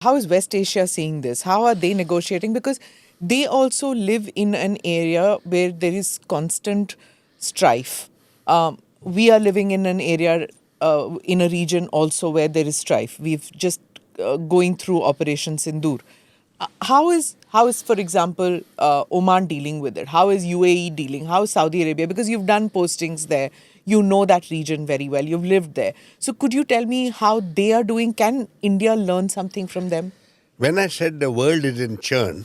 How is West Asia seeing this? How are they negotiating? Because they also live in an area where there is constant strife. We are living in an area, in a region also where there is strife. We've just going through Operation Sindoor. How is for example Oman dealing with it? How is UAE dealing? How is Saudi Arabia? Because you've done postings there, you know that region very well. You've lived there. So could you tell me how they are doing? Can India learn something from them? When I said the world is in churn,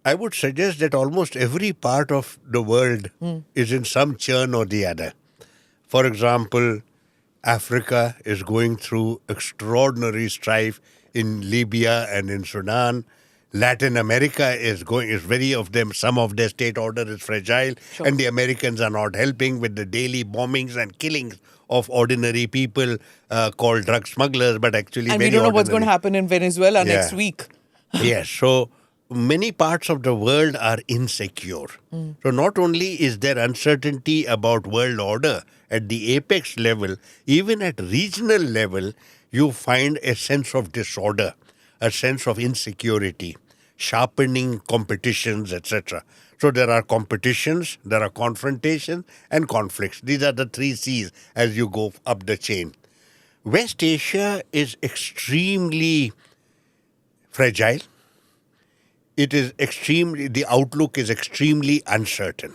I would suggest that almost every part of the world is in some churn or the other. For example, Africa is going through extraordinary strife in Libya and in Sudan. Latin America is very of them, some of their state order is fragile, Sure. and the Americans are not helping with the daily bombings and killings of ordinary people called drug smugglers, but actually And very we don't know what's going to ordinary. happen in Venezuela next Yeah. week. Yes, so many parts of the world are insecure. So not only is there uncertainty about world order at the apex level, even at regional level, you find a sense of disorder, a sense of insecurity, sharpening competitions, etc. So there are competitions, there are confrontations, and conflicts. These are the three C's as you go up the chain. West Asia is extremely fragile. The outlook is extremely uncertain.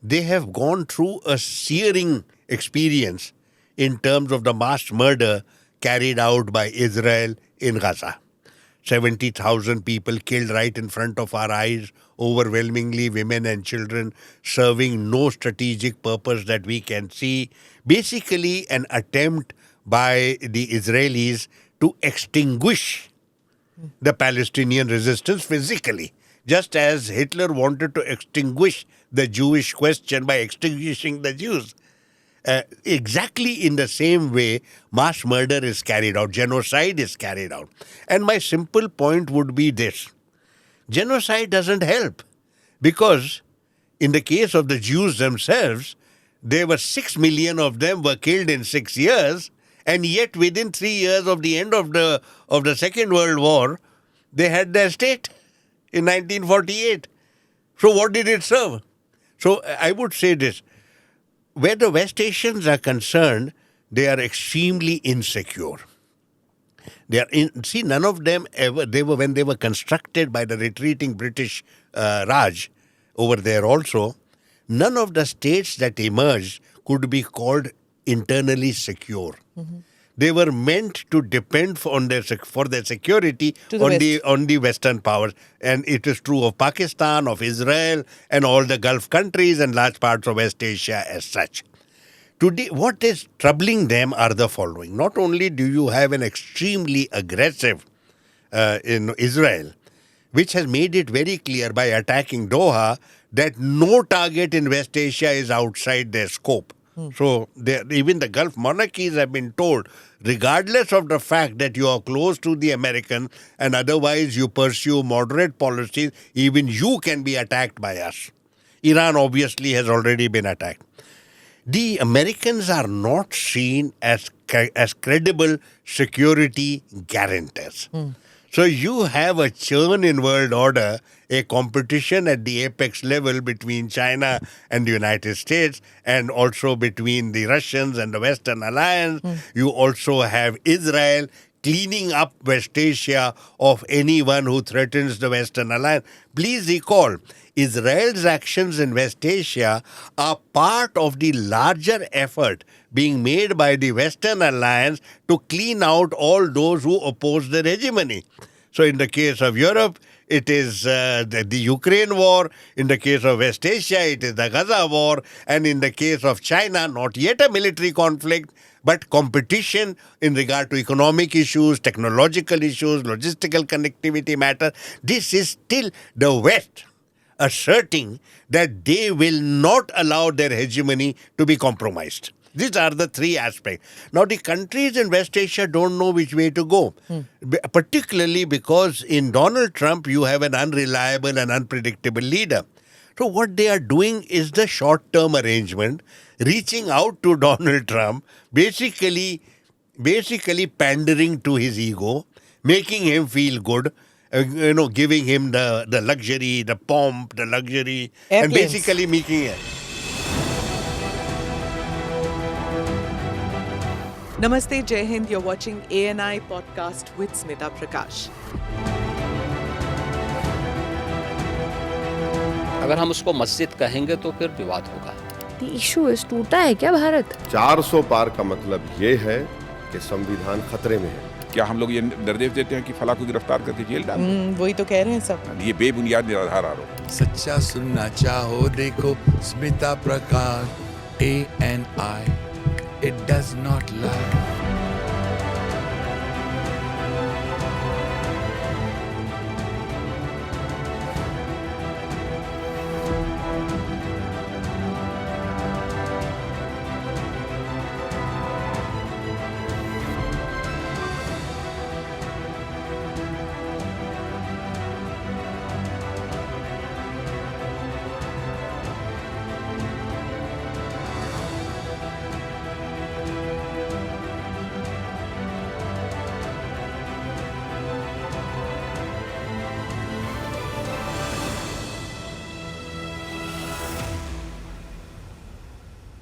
They have gone through a searing experience in terms of the mass murder carried out by Israel in Gaza. 70,000 people killed right in front of our eyes, overwhelmingly women and children, serving no strategic purpose that we can see. Basically, an attempt by the Israelis to extinguish the Palestinian resistance physically, just as Hitler wanted to extinguish the Jewish question by extinguishing the Jews. Exactly in the same way, mass murder is carried out, genocide is carried out. And my simple point would be this. Genocide doesn't help because in the case of the Jews themselves, there were 6 million of them were killed in 6 years, and yet within 3 years of the end of the Second World War, they had their state in 1948. So what did it serve? So I would say this. Where the West Asians are concerned, they are extremely insecure. None of them ever, when they were constructed by the retreating British Raj over there also, none of the states that emerged could be called internally secure. Mm-hmm. They were meant to depend for their security on the Western powers. And it is true of Pakistan, of Israel, and all the Gulf countries and large parts of West Asia as such. Today, what is troubling them are the following. Not only do you have an extremely aggressive in Israel, which has made it very clear by attacking Doha that no target in West Asia is outside their scope. So even the Gulf monarchies have been told, regardless of the fact that you are close to the Americans and otherwise you pursue moderate policies, even you can be attacked by us. Iran obviously has already been attacked. The Americans are not seen as credible security guarantors. So you have a churn in world order, a competition at the apex level between China and the United States, and also between the Russians and the Western Alliance. You also have Israel cleaning up West Asia of anyone who threatens the Western Alliance. Please recall, Israel's actions in West Asia are part of the larger effort being made by the Western Alliance to clean out all those who oppose their hegemony. So in the case of Europe, it is the Ukraine war. In the case of West Asia, it is the Gaza war. And in the case of China, not yet a military conflict, but competition in regard to economic issues, technological issues, logistical connectivity matter. This is still the West asserting that they will not allow their hegemony to be compromised. These are the three aspects. Now, the countries in West Asia don't know which way to go, particularly because in Donald Trump, you have an unreliable and unpredictable leader. So what they are doing is the short-term arrangement, reaching out to Donald Trump, basically pandering to his ego, making him feel good, giving him the luxury, the pomp, the luxury, and Airplanes. basically making it. Namaste, Jai Hind. You're watching ANI podcast with Smita Prakash. अगर हम उसको मस्जिद कहेंगे तो फिर विवाद होगा। The issue is टूटा है क्या भारत? 400 पार का मतलब ये है कि संविधान खतरे में है। क्या हम लोग ये निर्देश देते हैं कि फला को गिरफ्तार करके जेल डाल दें? वही तो कह रहे हैं सब। ये बेबुनियाद निराधार आरोप। सच्चा सुनना चाहो देखो स्मिता प्रकाश ANI, it does not lie.